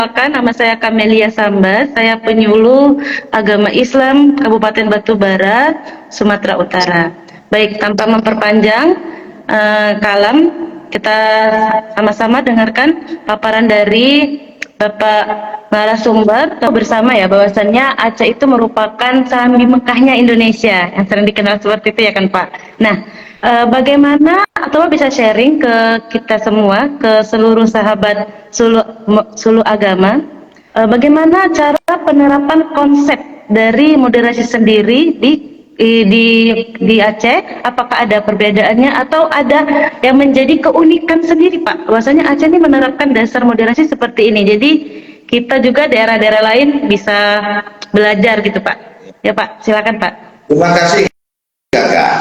Perkenalkan, nama saya Kamelia Samba, saya penyuluh agama Islam Kabupaten Batubara, Sumatera Utara. Baik, tanpa memperpanjang kalam, kita sama-sama dengarkan paparan dari Bapak narasumber bersama ya, bahwasannya Aceh itu merupakan Serambi Mekahnya Indonesia, yang sering dikenal seperti itu ya kan Pak. Nah, bagaimana atau bisa sharing ke kita semua, ke seluruh sahabat suluh agama, bagaimana cara penerapan konsep dari moderasi sendiri di Aceh? Apakah ada perbedaannya atau ada yang menjadi keunikan sendiri Pak? Bahwasanya Aceh ini menerapkan dasar moderasi seperti ini. Jadi kita juga daerah-daerah lain bisa belajar gitu Pak. Ya Pak, silakan Pak. Terima kasih Kakak.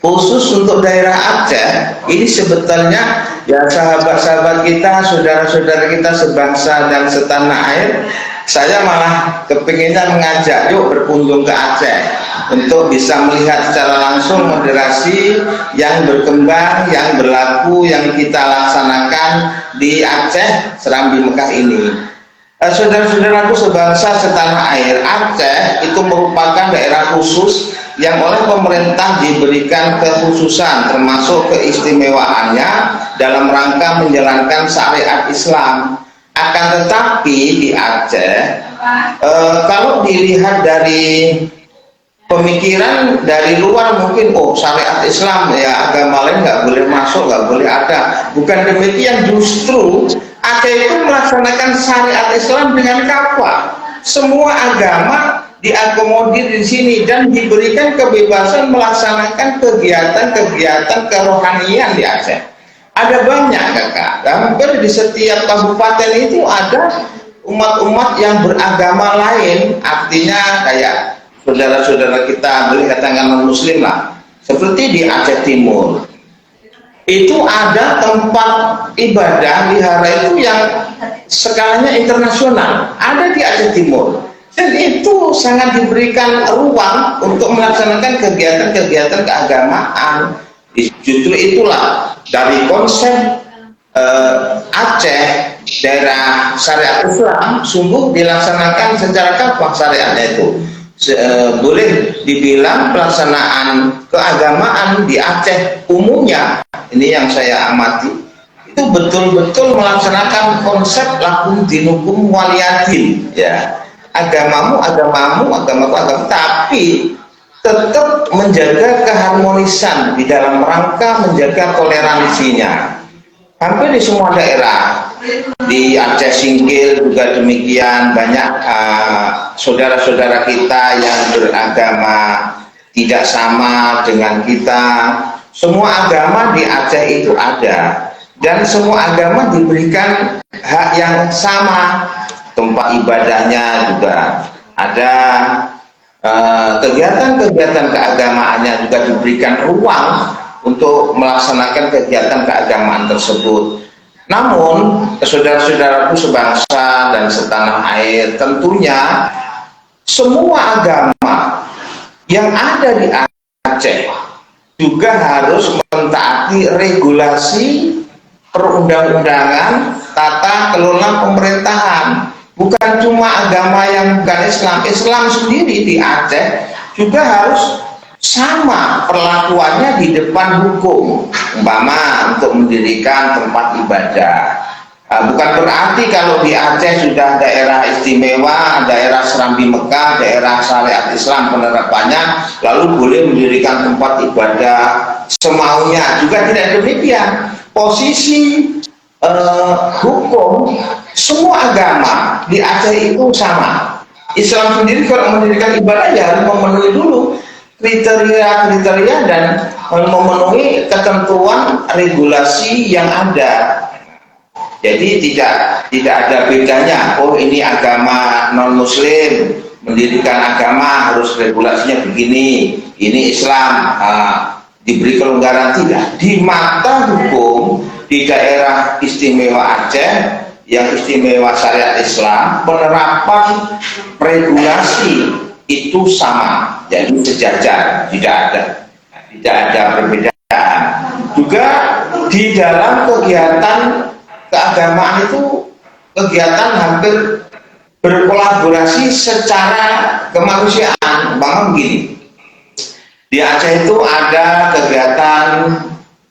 Khusus untuk daerah Aceh, ini sebetulnya ya sahabat-sahabat kita, saudara-saudara kita sebangsa dan setanah air, saya malah kepinginnya mengajak yuk berkunjung ke Aceh untuk bisa melihat secara langsung moderasi yang berkembang, yang berlaku, yang kita laksanakan di Aceh Serambi Mekah ini. Saudara-saudaraku sebangsa setanah air, Aceh itu merupakan daerah khusus yang oleh pemerintah diberikan kekhususan termasuk keistimewaannya dalam rangka menjalankan syariat Islam. Akan tetapi di Aceh, kalau dilihat dari pemikiran dari luar mungkin syariat Islam ya, agama lain nggak boleh masuk, nggak boleh ada. Bukan demikian, justru Aceh itu melaksanakan syariat Islam dengan kafah. Semua agama diakomodir di sini dan diberikan kebebasan melaksanakan kegiatan-kegiatan kerohanian di Aceh. Ada banyak Kakak, hampir di setiap kabupaten itu ada umat-umat yang beragama lain, artinya kayak saudara-saudara kita boleh katakan non-muslim lah, seperti di Aceh Timur. Itu ada tempat ibadah wihara itu yang skalanya internasional, ada di Aceh Timur. Dan itu sangat diberikan ruang untuk melaksanakan kegiatan-kegiatan keagamaan. Justru itulah dari konsep Aceh, daerah syariat Islam, sungguh dilaksanakan secara kafah syariatnya itu. Boleh dibilang pelaksanaan keagamaan di Aceh umumnya, ini yang saya amati, itu betul-betul melaksanakan konsep lakum dinukum waliyadin, ya. Agamamu, agamaku, tapi tetap menjaga keharmonisan di dalam rangka menjaga toleransinya. Hampir di semua daerah, di Aceh Singkil juga demikian, banyak saudara-saudara kita yang beragama tidak sama dengan kita. Semua agama di Aceh itu ada, dan semua agama diberikan hak yang sama. Tempat ibadahnya juga ada, kegiatan-kegiatan keagamaannya juga diberikan ruang untuk melaksanakan kegiatan keagamaan tersebut. Namun, saudara-saudaraku sebangsa dan setanah air, tentunya semua agama yang ada di Aceh juga harus mentaati regulasi perundang-undangan tata kelola pemerintahan. Bukan cuma agama yang bukan Islam, Islam sendiri di Aceh juga harus sama perlakuannya di depan hukum, umpama untuk mendirikan tempat ibadah. Bukan berarti kalau di Aceh sudah daerah istimewa, daerah Serambi Mekah, daerah syariat Islam penerapannya, lalu boleh mendirikan tempat ibadah semaunya. Juga tidak demikian. Posisi hukum semua agama di Aceh itu sama. Islam sendiri kalau mendirikan ibadah ya harus memenuhi dulu kriteria-kriteria dan memenuhi ketentuan regulasi yang ada. Jadi tidak ada bedanya. Oh, ini agama non muslim mendirikan agama harus regulasinya begini. Ini Islam diberi kelonggaran, tidak. Di mata hukum di daerah istimewa Aceh yang istimewa syariat Islam, penerapan regulasi itu sama, jadi sejajar, tidak ada perbedaan. Juga di dalam kegiatan keagamaan itu kegiatan hampir berkolaborasi secara kemanusiaan. Bang, begini, di Aceh itu ada kegiatan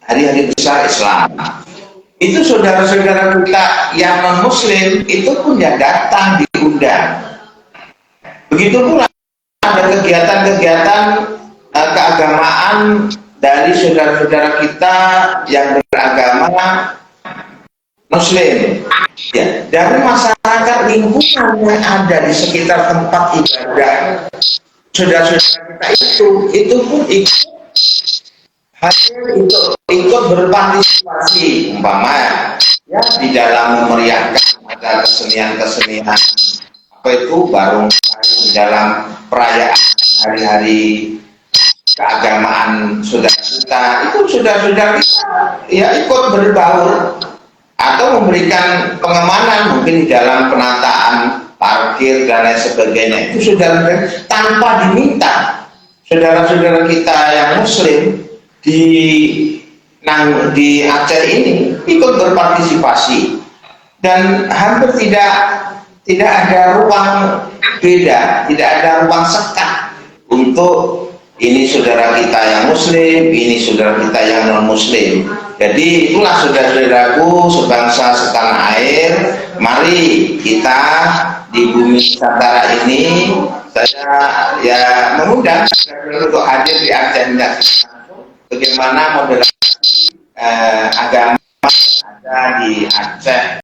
hari-hari besar Islam. Itu saudara-saudara kita yang non Muslim itu pun ya datang, diundang. Begitu pula ada kegiatan-kegiatan keagamaan dari saudara-saudara kita yang beragama Muslim, ya, dari masyarakat lingkungan yang ada di sekitar tempat ibadah saudara-saudara kita itu pun hadir untuk ikut berpartisipasi, umpama ya di dalam memeriahkan ada kesenian-kesenian apa itu barongsai di dalam perayaan hari-hari keagamaan saudara kita, itu saudara-saudara kita ya ikut berbaur atau memberikan pengamanan mungkin di dalam penataan parkir dan lain sebagainya. Itu saudara-saudara tanpa diminta, saudara-saudara kita yang Muslim di Aceh ini ikut berpartisipasi, dan hampir tidak ada ruang beda, tidak ada ruang sekat untuk ini saudara kita yang Muslim, ini saudara kita yang non Muslim. Jadi itulah saudara-saudaraku sebangsa setanah air, mari kita di bumi Nusantara ini, saya ya mengundang untuk hadir di Aceh, bagaimana moderasi agama ada di Aceh.